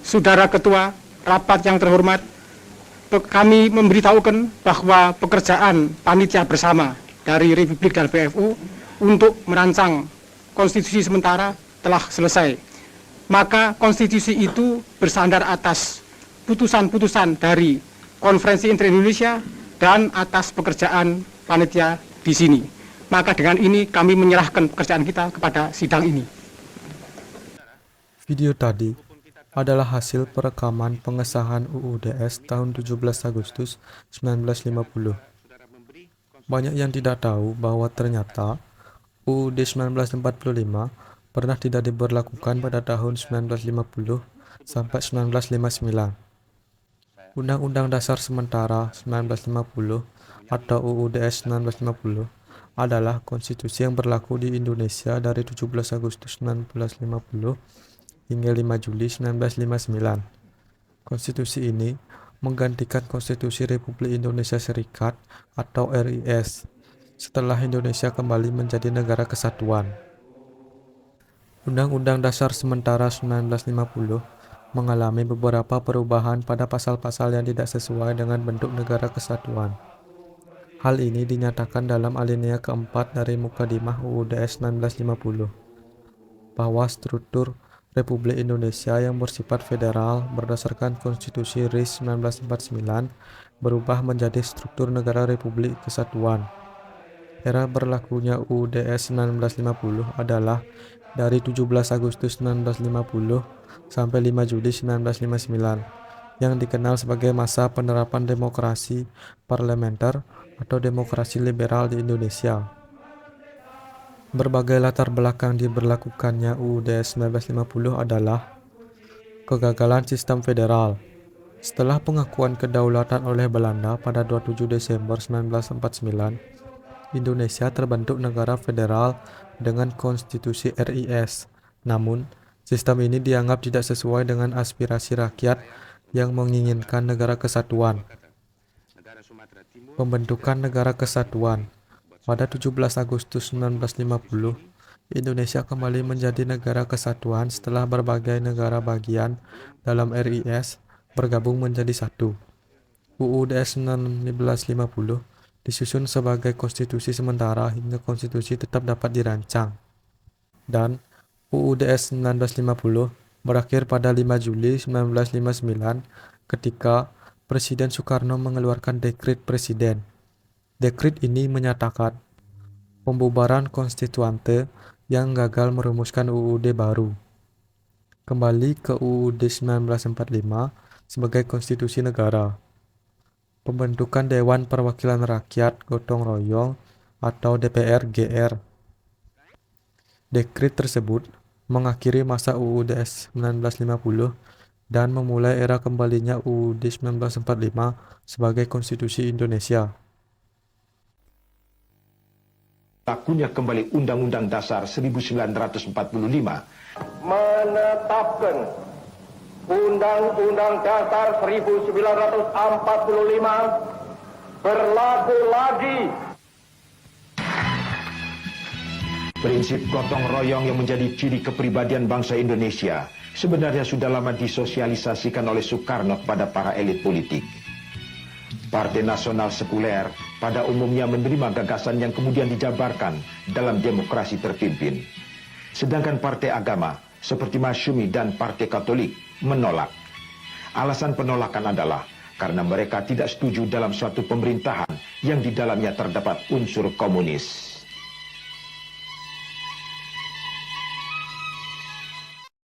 Saudara Ketua Rapat yang terhormat, kami memberitahukan bahwa pekerjaan panitia bersama dari Republik dan PFU untuk merancang konstitusi sementara telah selesai. Maka konstitusi itu bersandar atas putusan-putusan dari Konferensi Inter-Indonesia dan atas pekerjaan panitia di sini. Maka dengan ini kami menyerahkan pekerjaan kita kepada sidang ini. Video tadi adalah hasil perekaman pengesahan UUDS tahun 17 Agustus 1950. Banyak yang tidak tahu bahwa ternyata UUD 1945 pernah tidak diberlakukan pada tahun 1950 sampai 1959. Undang-Undang Dasar Sementara 1950 atau UUDS 1950 adalah konstitusi yang berlaku di Indonesia dari 17 Agustus 1950 hingga 5 Juli 1959. Konstitusi ini menggantikan Konstitusi Republik Indonesia Serikat atau RIS setelah Indonesia kembali menjadi negara kesatuan. Undang-Undang Dasar Sementara 1950 mengalami beberapa perubahan pada pasal-pasal yang tidak sesuai dengan bentuk negara kesatuan. Hal ini dinyatakan dalam alinea keempat dari Mukadimah UUDS 1950, bahwa struktur Republik Indonesia yang bersifat federal berdasarkan Konstitusi RIS 1949 berubah menjadi struktur negara Republik Kesatuan. Era berlakunya UUDS 1950 adalah dari 17 Agustus 1950 sampai 5 Juli 1959, yang dikenal sebagai masa penerapan demokrasi parlementer atau demokrasi liberal di Indonesia. Berbagai latar belakang diberlakukannya UUDS 1950 adalah kegagalan sistem federal. Setelah pengakuan kedaulatan oleh Belanda pada 27 Desember 1949, Indonesia terbentuk negara federal dengan konstitusi RIS. Namun, sistem ini dianggap tidak sesuai dengan aspirasi rakyat yang menginginkan negara kesatuan. Pembentukan negara kesatuan. Pada 17 Agustus 1950, Indonesia kembali menjadi negara kesatuan setelah berbagai negara bagian dalam RIS bergabung menjadi satu. UUDS 1950 disusun sebagai konstitusi sementara hingga konstitusi tetap dapat dirancang. Dan UUDS 1950 berakhir pada 5 Juli 1959 ketika Presiden Soekarno mengeluarkan dekret presiden. Dekret ini menyatakan pembubaran konstituante yang gagal merumuskan UUD baru. Kembali ke UUD 1945 sebagai konstitusi negara. Pembentukan Dewan Perwakilan Rakyat Gotong Royong atau DPR-GR. Dekret tersebut mengakhiri masa UUDS 1950 dan memulai era kembalinya UUD 1945 sebagai konstitusi Indonesia. Lakunya kembali Undang-Undang Dasar 1945 menetapkan Undang-Undang Dasar 1945 berlaku lagi. Prinsip gotong royong yang menjadi ciri kepribadian bangsa Indonesia sebenarnya sudah lama disosialisasikan oleh Soekarno kepada para elit politik. Partai Nasional Sekuler pada umumnya menerima gagasan yang kemudian dijabarkan dalam demokrasi terpimpin. Sedangkan partai agama seperti Masyumi dan Partai Katolik menolak. Alasan penolakan adalah karena mereka tidak setuju dalam suatu pemerintahan yang di dalamnya terdapat unsur komunis.